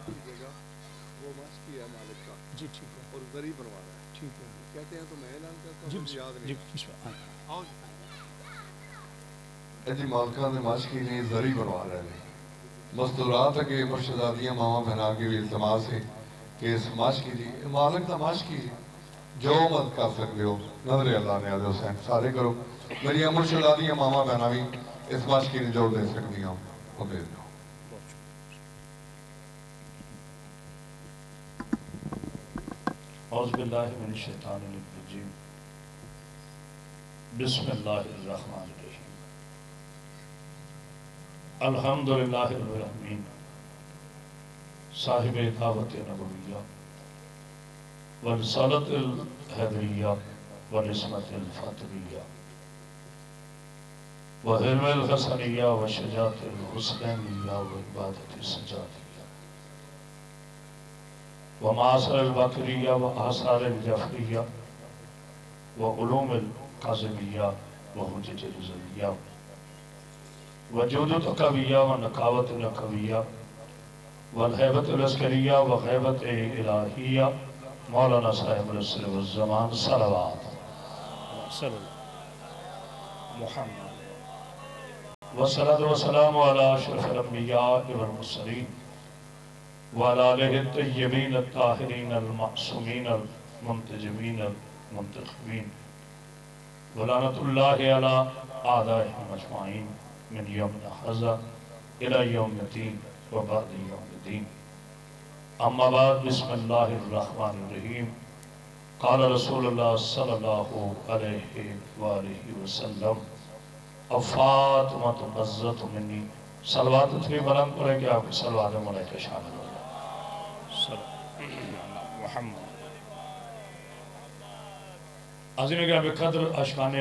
وہ ماسک ہی ہے مالک کا جی ٹھیک ہے اور غریب بنوا رہا ہے. ٹھیک ہے کہتے ہیں تو میں اعلان کرتا جی ہوں مجھے یاد جی نہیں بسم اللہ. رہا. جی مالکان نے ماسک ہی نہیں زری بنوا رہے ہیں. مستورات کے مرشدادیاں ماما بہنا کے بھی التماس ہے کہ اس ماسک کی مالک دا ماسک کی جو مت کر سکتے ہو نظر اللہ نے آدھے حسین سارے کرو. میری مرشدادیاں ماما بہنا بھی اس ماسک کی نجوڑ دے سکتی ہوں وہ دے دو. بہت شکریہ. اعوذ باللہ من الشیطان الرجیم. بسم اللہ الرحمن الرحیم. الحمدللہ رب العالمین صاحب دعوت نبویہ ورسالت الحیدریہ ورسمت الفاطمیہ وحلم الحسنیہ وشجاعت الحسینیہ وعبادت السجادیہ ومعاصر الباقریہ وآثار الجعفریہ وعلوم القاظمیہ وحجج الرضویہ وجود التقویہ ونقاوت القویہ والحیبت العسکریہ وغیبت الہیہ مولانا صاحب العصر والزمان صلوات صلی اللہ محمد والصلاة والسلام علی اشرف الانبیاء والمرسلین وعلى آلہ الطیبین الطاہرین المعصومین المنتجبین المنتخبین ولعنت اللہ علی اعدائهم اجمعین من یوم هذا الى یوم الدین وبعد یوم الدین. اما بعد بسم اللہ الرحمن الرحیم. قال رسول اللہ صلی اللہ علیہ وآلہ وسلم فاطمۃ عزت منی. صلوات اتنی بلند پڑے کہ آپ کی صلوات ملائکہ شامل ہو جائے. محمد عظیم گرامی قدر اشکان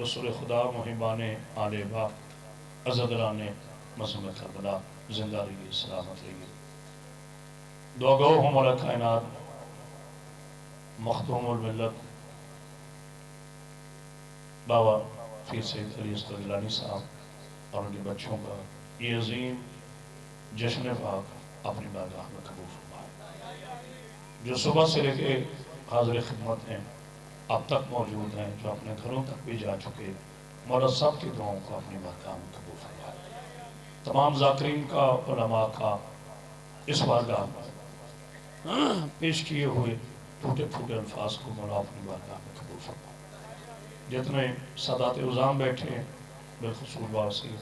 رسول خدا محبان آل با عزدران مظلوم کربلا زندہ رہیے سلامت رہیے. دعا گو ہوں مولا کائنات مختوم الملت بابا پیر سید علی اصغر گیلانی صاحب اور ان کے بچوں کا یہ عظیم جشن پاک اپنی بارگاہ میں قبول فرمائے. جو صبح سے لے کے حاضر خدمت ہیں اب تک موجود ہیں جو اپنے گھروں تک بھی جا چکے مولا سب کی دعاؤں کو اپنی بارگاہ میں قبول فرمائے. تمام ذاکرین کا علماء کا اس بارگاہ میں پیش کیے ہوئے ٹوٹے پھوٹے الفاظ کو مولا اپنی بارگاہ میں قبول فرمائے. جتنے سادات عظام بیٹھے ہیں بالخصوص باسی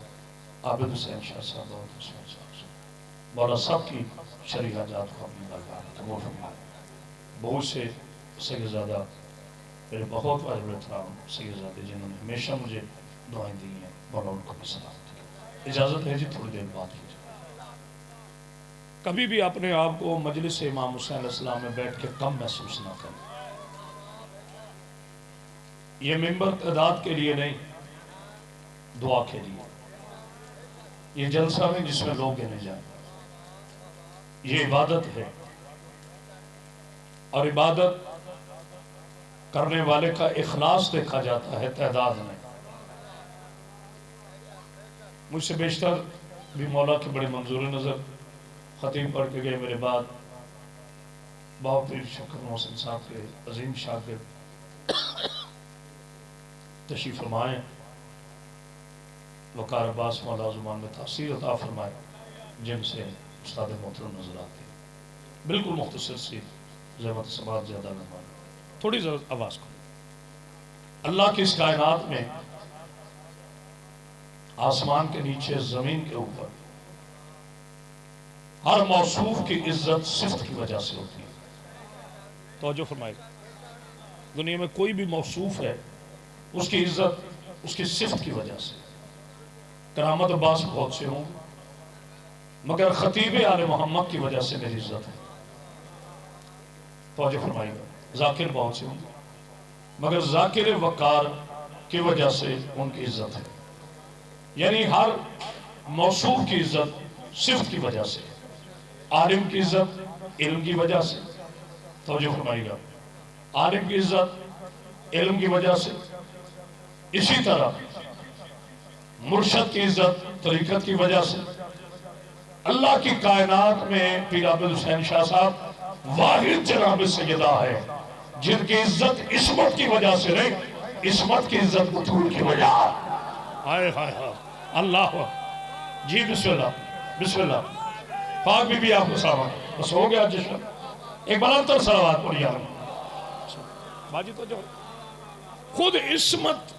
عابد حسین شاہ صاحب اور حسین صاحب مولا سب کی شرعی حاجات کو اپنی بارگاہ میں قبول فرمائے. بہت سے سیدزادہ میرے بہت واجب احترام سیدزادے جنہوں نے ہمیشہ مجھے دعائیں دی ہیں مولا ان کو بھی سلامت کرے. اجازت ہے جی تھوڑی دیر بات کی جائے. کبھی بھی اپنے آپ کو مجلس امام حسین علیہ السلام میں بیٹھ کے کم محسوس نہ کریں. یہ ممبر تعداد کے لیے نہیں دعا کے لیے. یہ جلسہ میں جس میں لوگ گنے جائیں یہ عبادت ہے اور عبادت کرنے والے کا اخلاص دیکھا جاتا ہے تعداد میں. مجھ سے بیشتر بھی مولا کی بڑی منظور نظر خطیب پڑھ کے گئے میرے بعد بابا پیر شکر محسن صاحب کے عظیم شاگرد تشریف فرمائے. وقار عباس مولا زمان میں تاثیر عطا فرمائے جن سے استاد محترم نظر آتے ہیں. بالکل مختصر سی زحمت سماعت زیادہ نہ مانے تھوڑی ضرورت آواز کو. اللہ کی اس کائنات میں آسمان کے نیچے زمین کے اوپر ہر موصوف کی عزت صفت کی وجہ سے ہوتی ہے. توجہ فرمائے گا. دنیا میں کوئی بھی موصوف ہے اس کی عزت اس کی صفت کی وجہ سے. کرامت عباس بہت سے ہوں مگر خطیب آل محمد کی وجہ سے میری عزت ہے. توجہ فرمائے گا. ذاکر بہت سے ہوں مگر ذاکر وقار کی وجہ سے ان کی عزت ہے. یعنی ہر موصوف کی عزت صفت کی وجہ سے. عالم کی عزت علم کی وجہ سے. توجہ فرمائے گا. عالم کی عزت علم کی وجہ سے. اسی طرح مرشد کی عزت طریقت کی وجہ سے. اللہ کی کائنات میں پیر عابد حسین شاہ صاحب واحد جناب سیدہ ہے جن کی عزت عصمت کی وجہ سے نہیں، عصمت کی عزت بطول کی وجہ۔ آئے ہائے ہائے اللہ جی بسم اللہ بسم اللہ۔ پاک بی بی آپ کو سلام، بس ہو گیا جشن، ایک بلند تر صلوات پڑھی آ رہی باجی تو جو خود عصمت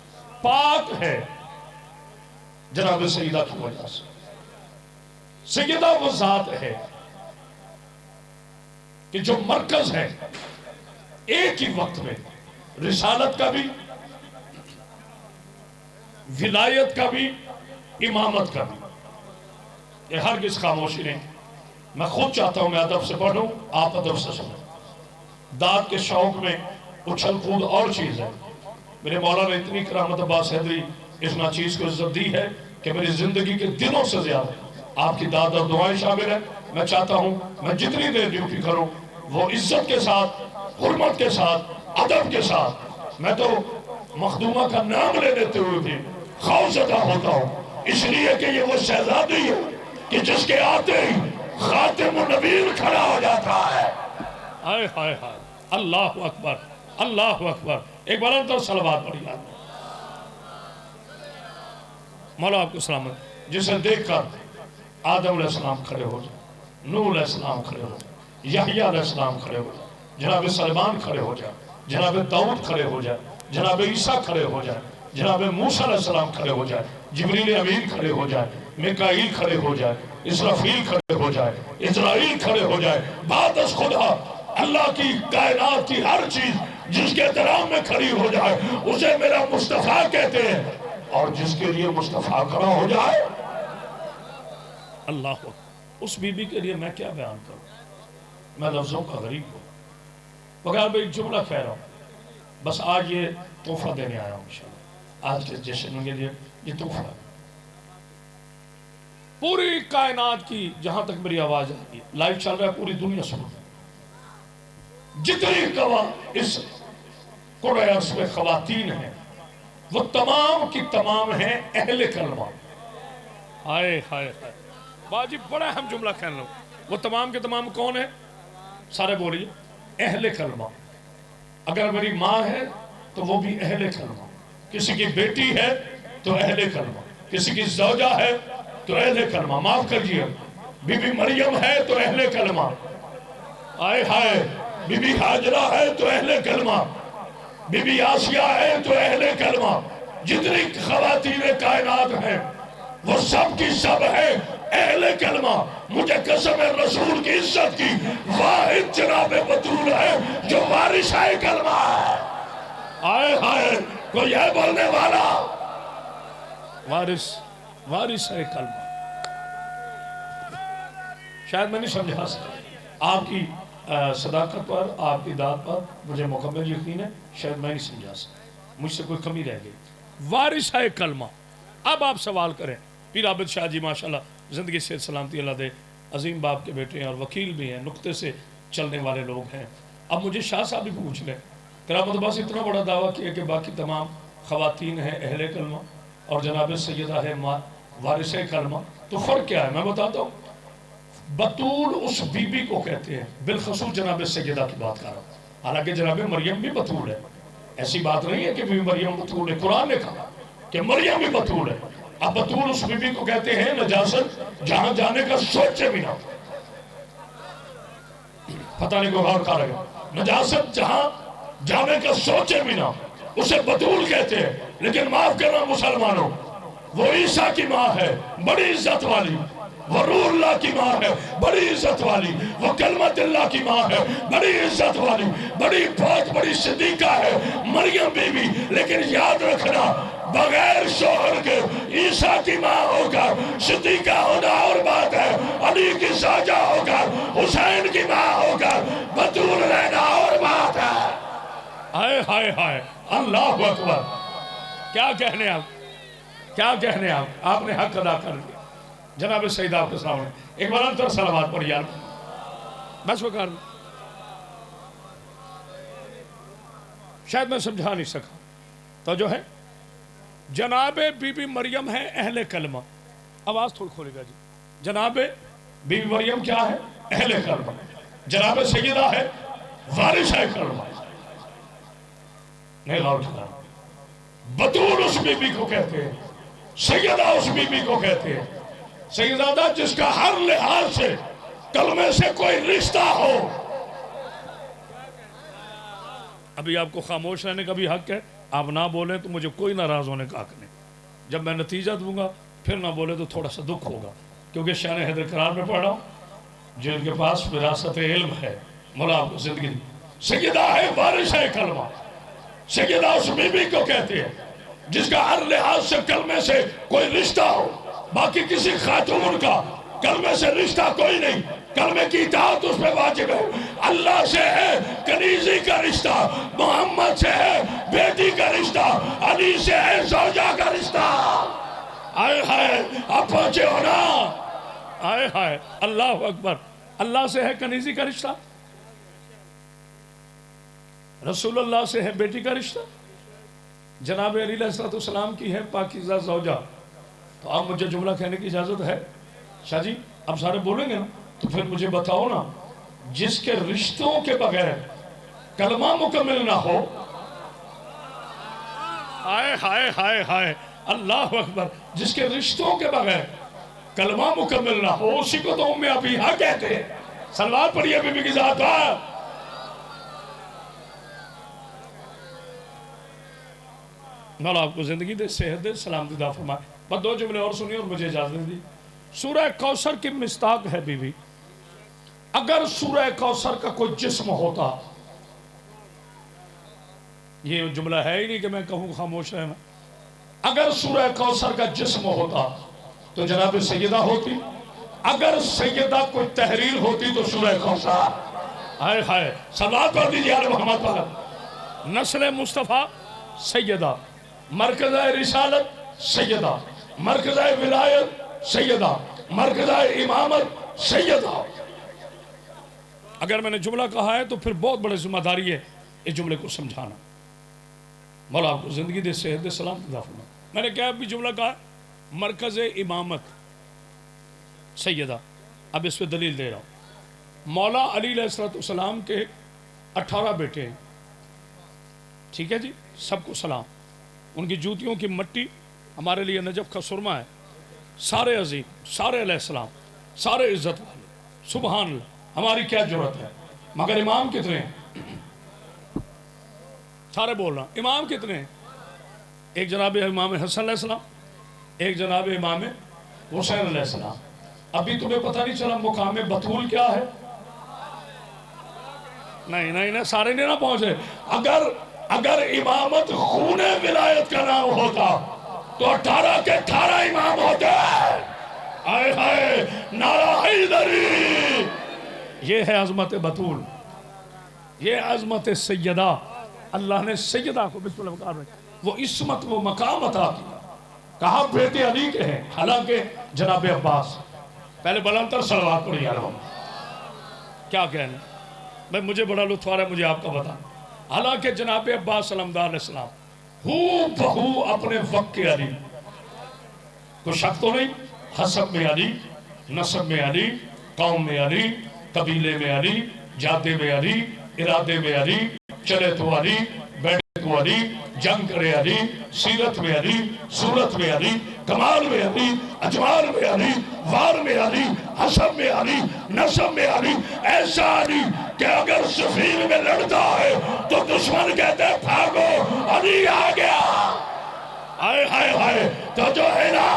پاک ہے جناب سیدہ کی وجہ سے۔ سیدہ وہ ذات ہے کہ جو مرکز ہے ایک ہی وقت میں رسالت کا بھی، ولایت کا بھی، امامت کا بھی۔ یہ ہرگز خاموشی نہیں۔ میں خود چاہتا ہوں میں ادب سے پڑھوں، آپ ادب سے سنیں۔ داد کے شوق میں اچھل کود اور چیز ہے۔ میرے مولا نے اتنی کرامت عباس حیدری اس ناچیز کو عزت دی ہے کہ میری زندگی کے دنوں سے زیادہ آپ کی داد اور دعائیں شامل ہیں۔ میں چاہتا ہوں میں جتنی دیر ڈیوٹی کروں وہ عزت کے ساتھ، حرمت کے ساتھ، ادب کے ساتھ۔ میں تو مخدومہ کا نام لے لیتے ہوئے بھی خوفزدہ ہوتا ہوں، اس لیے کہ یہ وہ شہزادی ہے کہ جس کے آتے ہی خاتم النبیین کھڑا ہو جاتا ہے۔ آئے ہائے ہائے اللہ اکبر اللہ اکبر۔ ایک بار تو صلوات پڑھی آدمی۔ مولا آپ کو سلامت، جسے دیکھ کر آدم علیہ السلام کھڑے ہو جائے، نوح علیہ السلام کھڑے ہو جائے، یحییٰ علیہ السلام کھڑے ہو جائے، جناب سلیمان کھڑے ہو جائے، جناب داؤد کھڑے ہو جائے، جناب عیسیٰ کھڑے ہو جائے، جناب موسیٰ علیہ السلام کھڑے ہو جائے، جبریل امین کھڑے ہو جائے، میکائیل کھڑے ہو جائے، اسرافیل کھڑے ہو جائے، اسرائیل کھڑے ہو جائے، بعد از خدا اللہ کی کائنات کی ہر چیز جس کے احترام میں کھڑی ہو جائے اسے میرا مصطفیٰ کہتے ہیں، اور جس کے لیے مصطفیٰ کھڑا ہو جائے اللہ اس بی بی کے لیے میں کیا بیان کروں، میں لفظوں کا غریب ہوں، مگر میں ایک جملہ کہہ رہا ہوں، بس آج یہ تحفہ دینے آیا ہوں انشاءاللہ، آج کے جشن کے لیے یہ تحفہ ہے۔ پوری کائنات کی جہاں تک میری آواز آئی ہے، لائیو چل رہا ہے، پوری دنیا سن، جتنی گواہ اس قرآن میں خواتین ہیں وہ تمام کی تمام ہیں اہل کلمہ۔ ہائے ہائے ہائے باجی بڑا اہم جملہ کہہ رہا ہوں، وہ تمام کے تمام کون ہیں؟ سارے بولیے اہل کلمہ۔ اگر میری ماں ہے تو وہ بھی اہل کلمہ، کسی کی بیٹی ہے تو اہل کلمہ، کسی کی زوجہ ہے تو اہل کلمہ، معاف کریے بی بی مریم ہے تو اہل کلمہ، آئے ہائے بی بی حاجرہ ہے تو اہل کلمہ، بی بی آسیہ ہے تو اہل کلمہ، جتنی خواتین کائنات ہیں وہ سب کی سب ہے اہل کلمہ۔ مجھے قسم رسول کی عزت کی واحد جناب بطول ہے جو وارث ہے کلمہ ہے۔ آئے ہائے کوئی ہے بولنے والا؟ وارث ہے کلمہ۔ شاید میں نہیں سمجھا سکتا، آپ کی صداقت پر، آپ کی داد پر مجھے مکمل یقین ہے، شاید میں نہیں سمجھا سکتا، مجھ سے کوئی کمی رہ گئی۔ وارث ہے کلمہ۔ اب آپ سوال کریں، پیر عابد شاہ جی ماشاءاللہ زندگی سے سلامتی اللہ دے، عظیم باپ کے بیٹے ہیں اور وکیل بھی ہیں، نقطے سے چلنے والے لوگ ہیں۔ اب مجھے شاہ صاحب بھی پوچھ لیں، کرامت عباس اتنا بڑا دعویٰ کیا کہ باقی تمام خواتین ہیں اہل کلمہ اور جناب سیدہ ہے وارث کلمہ، تو فرق کیا ہے؟ میں بتاتا ہوں۔ بطول اس بی بی کو کہتے ہیں، بالخصوص جناب سیدہ کی بات کر رہا ہوں، حالانکہ جناب مریم بھی بطول ہے، ایسی بات نہیں ہے کہ بی بی مریم بطول ہے، قرآن نے کہا کہ مریم بھی بطول ہے۔ اب بطول اس بی بی کو کہتے ہیں نجاست جہاں جانے کا سوچے بھی نہ، پتہ نہیں کوئی غور کر رہے، نجاست جہاں جانے کا سوچے بھی نہ اسے بطول کہتے ہیں۔ لیکن معاف کرنا مسلمانوں، وہ عیسیٰ کی ماں ہے بڑی عزت والی، وہ روح اللہ کی ماں ہے بڑی عزت والی، وہ کلمت اللہ کی ماں ہے بڑی عزت والی، بڑی بہت بڑی صدیقہ ہے مریم بی بی۔ لیکن یاد رکھنا بغیر شوہر کے عیسیٰ کی ماں ہو کر صدیقہ ہونا اور بات ہے، علی کی زوجہ ہو کر، حسین کی ماں ہو کر بطول رہنا اور بات ہے۔ ہائے ہائے ہائے اللہ اکبر، کیا کہنے آپ، کیا کہنے آپ نے حق ادا کر دیا۔ جناب سیدہ آپ کے سامنے ایک بار انتر صلوات پڑھ یار، بس وقار شاید میں سمجھا نہیں سکا تو جو ہے جناب بی بی مریم ہے اہل کلمہ۔ آواز تھوڑی کھولے گا جی، جناب بی بی مریم کیا ہے؟ اہل کلمہ. جناب سیدہ ہے وارث ہے کلمہ. نہیں غور کرنا. بطول اس بی بی کو کہتے ہیں، سیدہ اس بی بی کو کہتے ہیں. سیدہ جس کا ہر لحاظ سے کلمے سے کوئی رشتہ ہو. ابھی آپ کو خاموش رہنے کا بھی حق ہے، آپ نہ بولیں تو مجھے کوئی ناراض ہونے کا حق نہیں. جب میں نتیجہ دوں گا پھر نہ بولے تو تھوڑا سا دکھ ہوگا، کیونکہ شان حیدر کرار میں پڑھ رہا ہوں جن کے پاس وراثت علم ہے. مولا آپ کو زندگی دی. سیدہ ہے وارث ہے کلمہ. سیدہ اس بی بی کو کہتے ہیں جس کا ہر لحاظ سے کلمے سے کوئی رشتہ ہو. باقی کسی خاتون کا کلمے سے رشتہ کوئی نہیں. کلمے کی اطاعت اس پہ واجب ہے. اللہ سے ہے کنیزی کا رشتہ، محمد سے ہے بیٹی کا رشتہ، علی سے ہے زوجہ کا رشتہ. آئے ہائے آپ پہنچے ہو نا. آئے ہائے اللہ اکبر. اللہ سے ہے کنیزی کا رشتہ، رسول اللہ سے ہے بیٹی کا رشتہ، جناب علی علیہ السلام کی ہے پاکیزہ زوجہ. تو آپ مجھے جملہ کہنے کی اجازت ہے؟ شاہ جی اب سارے بولیں گے نا تو پھر مجھے بتاؤ نا، جس کے رشتوں کے بغیر کلمہ مکمل نہ ہو. ہائے ہائے ہائے ہائے اللہ اکبر. جس کے رشتوں کے بغیر کلمہ مکمل نہ ہو اسی کو تو ام ابیہا کہتے ہیں. سلوات پڑھیے بی بی کی ذات پر. مولا آپ کو زندگی دے، صحت دے، سلامتی عطا فرمائے. بس دو جملے اور سنیے اور مجھے اجازت دی. سورہ کوثر کی مصداق ہے بی بی. اگر سورہ کوثر کا کوئی جسم ہوتا، یہ جملہ ہے ہی نہیں کہ میں کہوں خاموش رہنا. اگر سورہ کوثر کا جسم ہوتا تو جناب سیدہ ہوتی. اگر سیدہ کوئی تحریر ہوتی تو سورہ کوثر. ہائے ہائے صلوات پڑھ دیجیے آل محمد پر. نسل مصطفیٰ سیدہ، مرکزہ رسالت سیدہ، مرکزہ ولایت سیدہ، مرکزہ امامت سیدہ. اگر میں نے جملہ کہا ہے تو پھر بہت بڑی ذمہ داری ہے اس جملے کو سمجھانا. مولا آپ کو زندگی دے، صحت دے، سلامتی عطا فرمائے. میں نے کیا بھی جملہ کہا ہے مرکز امامت سیدہ. اب اس پہ دلیل دے رہا ہوں. مولا علی علیہ السلام کے 18 بیٹے ہیں، ٹھیک ہے جی، سب کو سلام. ان کی جوتیوں کی مٹی ہمارے لیے نجف کا سرما ہے. سارے عظیم، سارے علیہ السلام، سارے عزت والے، سبحان اللہ. ہماری کیا جرت ہے. مگر امام کتنے ہیں؟ سارے بول رہا امام کتنے ہیں؟ ایک جناب امام حسن علیہ السلام، ایک جناب امام حسین علیہ السلام. ابھی تمہیں پتہ نہیں چلا مقام بطول کیا ہے؟ نہیں سارے نہیں نہ پہنچے. اگر امامت خون ولایت کا نام ہوتا تو 18 کے 18 امام ہوتے. آئے ہائے نعرہ حیدری. یہ ہے عظمت بطول، یہ عظمت سیدہ. اللہ نے سیدہ کو بسم اللہ وقار میں وہ عصمت، وہ مقام عطا کیا. کہا بیٹے علی کے ہیں، حالانکہ جناب عباس. پہلے بلندر صلوات پڑھی یار. کیا کہنا بھائی، مجھے بڑا لطف آ رہا ہے مجھے آپ کا بتانا. حالانکہ جناب عباس علمدار علیہ السلام ہو بہو اپنے وقت کے علی. کوئی شک تو نہیں. حسب میں علی، نسب میں علی، قوم میں علی، قبیلے میں علی، جاتے میں علی، ارادے میں علی، چلے تو علی، بیٹھے تو علی، جنگ کرے علی، سیرت میں علی، صورت میں علی، کمال میں علی، اجمال میں علی، وار میں علی، حسب میں علی، نسب میں علی. ایسا علی کہ اگر صفین میں لڑتا ہے تو دشمن کہتے ہیں بھاگو علی آ گیا. آئے ہائے ہائے تو جو ہے نا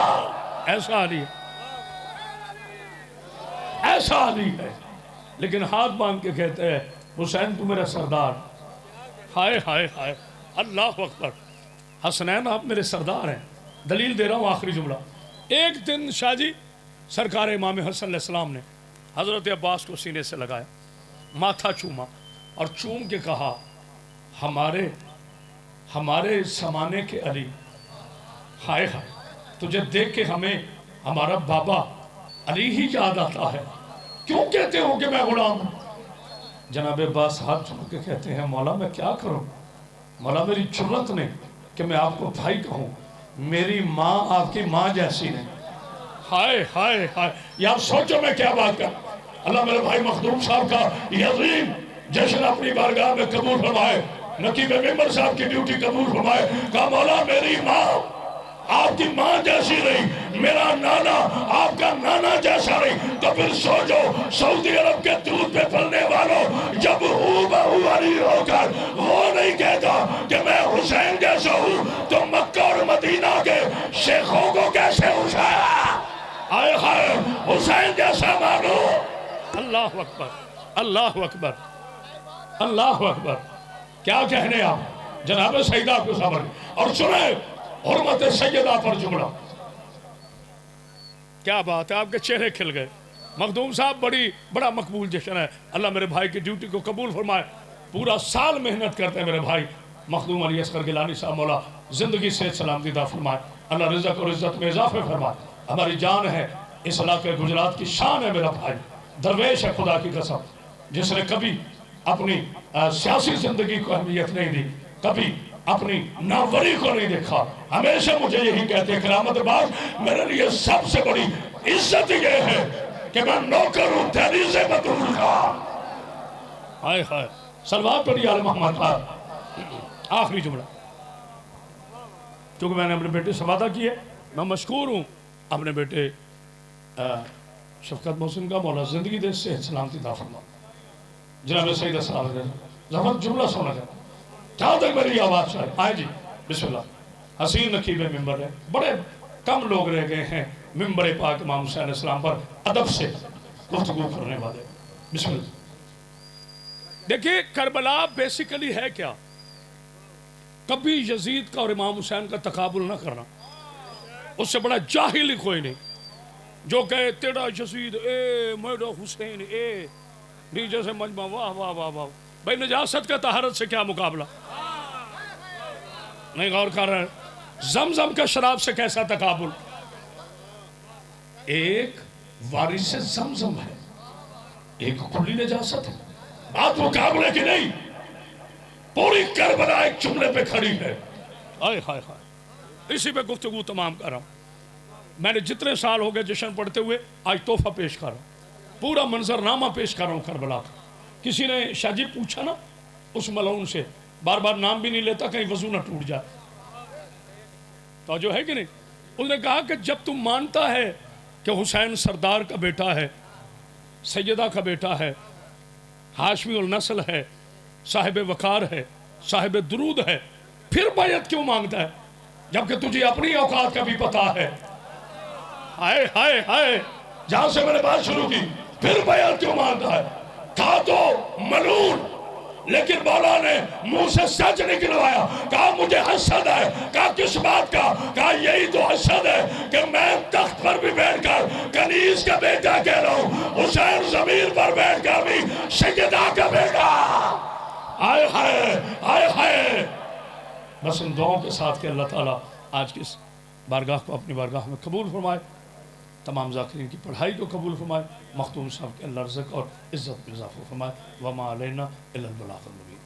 ایسا علی ہے، ایسا علی ہے. لیکن ہاتھ باندھ کے کہتے ہیں حسین تو میرا سردار. ہائے ہائے ہائے اللہ اکبر. حسنین آپ میرے سردار ہیں. دلیل دے رہا ہوں آخری جملہ. ایک دن شاہ جی سرکار امام حسن علیہ السلام نے حضرت عباس کو سینے سے لگایا، ماتھا چوما اور چوم کے کہا ہمارے زمانے کے علی. ہائے ہائے تجھے دیکھ کے ہمیں ہمارا بابا علی ہی یاد آتا ہے. کیوں کہتے ہو کہ میں غلام ہوں؟ جناب عباس ہاتھ چھوڑ کے کہتے ہیں مولا میں کیا کروں. مولا میری جرت نہیں کہ میں آپ کو بھائی کہوں. میری ماں آپ کی ماں جیسی نہیں. ہائے ہائے ہائے، یار سوچو میں کیا بات کر، اللہ میرے بھائی مخدوم صاحب کا یہ عظیم جشن اپنی بارگاہ میں قبول فرمائے، نقیب ممبر صاحب کی ڈیوٹی قبول فرمائے۔ کہا مولا میری ماں آپ کی ماں جیسی رہی، میرا نانا آپ کا نانا جیسا رہی، تو پھر سوچو سعودی عرب کے دودھ پہ پلنے والوں، جب ہو بہو علی ہو کر وہ نہیں کہتا کہ میں حسین جیسا ہوں، تو مکہ اور مدینہ کے شیخوں کو کیسے اٹھایا؟ آئے ہائے حسین جیسا مانو۔ اللہ اکبر، اللہ اکبر، اللہ اکبر۔ کیا کہنے آپ جناب سیدہ کو صبر، اور سنیں حرمت سیدہ پر جملہ، کیا بات ہے، آپ کے چہرے کھل گئے۔ مخدوم صاحب بڑا مقبول جشن ہے، اللہ میرے بھائی کی ڈیوٹی کو قبول فرمائے، پورا سال محنت کرتے ہیں میرے بھائی مخدوم علی اصغر گیلانی صاحب، مولا زندگی صحت سلامتی عطا فرمائے، اللہ رزق اور عزت میں اضافے فرمائے، ہماری جان ہے، اس علاقے گجرات کی شان ہے میرا بھائی، درویش ہے خدا کی قسم، جس نے کبھی اپنی سیاسی زندگی کو اہمیت نہیں دی، کبھی اپنی ناوری کو نہیں دیکھا، ہمیشہ مجھے یہی کہتے ہیں کرامت باز میرے لیے سب سے بڑی عزت یہ ہے کہ میں نوکر ہوں دہلیز بطول کا۔ ہائے ہائے سلوات پڑھی آل محمد پر۔ آخری جملہ، کیونکہ میں نے اپنے بیٹے سے وعدہ کیے، میں مشکور ہوں اپنے بیٹے شفقت محسن کا، مولا زندگی دے صحت سلامتی عطا فرمائے۔ جناب سید السلام علیہ زبر جملہ سنا جائے جہاں تک میری آواز چاہے، آئے جی بسم اللہ۔ حسین نقیب ممبر ہے، بڑے کم لوگ رہ گئے ہیں ممبر پاک امام حسین السلام پر ادب سے گفتگو کرنے والے، بسم اللہ۔ دیکھیں کربلا بیسیکلی ہے کیا؟ کبھی یزید کا اور امام حسین کا تقابل نہ کرنا، اس سے بڑا جاہل ہی کوئی نہیں جو کہے تیرا یزید اے میرا حسین اے، نیچے سے مجمع واہ واہ واہ واہ، بھائی نجاست کا طہارت سے کیا مقابلہ؟ نہیں غور کر رہے ہیں، زمزم کا شراب سے کیسا تقابل؟ ایک وارث زمزم ہے، ایک کلی نجاست ہے، بات مقابلے کی نہیں، پوری کربلا ایک جملے پہ کھڑی ہے۔ آئے ہائے ہائے، اسی پہ گفتگو تمام کر رہا ہوں۔ میں نے جتنے سال ہو گئے جشن پڑھتے ہوئے، آج تحفہ پیش کر رہا ہوں، پورا منظرنامہ پیش کر رہا ہوں کربلا کا۔ کسی نے شاہ جی پوچھا نا اس ملعون سے، بار بار نام بھی نہیں لیتا کہیں وضو نہ ٹوٹ جائے، تو جو ہے کہ نہیں، اس نے کہا کہ جب تم مانتا ہے کہ حسین سردار کا بیٹا ہے، سیدہ کا بیٹا ہے، ہاشمی النسل ہے، صاحب وقار ہے، صاحب درود ہے، پھر بیعت کیوں مانگتا ہے جبکہ تجھے اپنی اوقات کا بھی پتا ہے؟ ہائے ہائے ہائے، جہاں سے میں نے بات شروع کی، پھر بیعت کیوں مانگتا ہے؟ تھا تو ملعون، لیکن مولا نے منہ سے سچ نکلوایا، کہا مجھے حسد ہے، کہا کس بات کا؟ کہا یہی تو حسد ہے کہ میں تخت پر بھی بیٹھ کر کنیز کا بیٹا کہہ رہا ہوں، حسین زمین پر بیٹھ کر بھی سیدہ کا بیٹا۔ آئے ہائے آئے ہائے، بس ان دعاؤں کے ساتھ کہ اللہ تعالیٰ آج کی اس بارگاہ کو اپنی بارگاہ میں قبول فرمائے، تمام ذاکرین کی پڑھائی کو قبول فرمائے، مختوم صاحب کے اللہ رزق اور عزت میں اضافہ فرمائے، وما علینا الا البلاغ المبین۔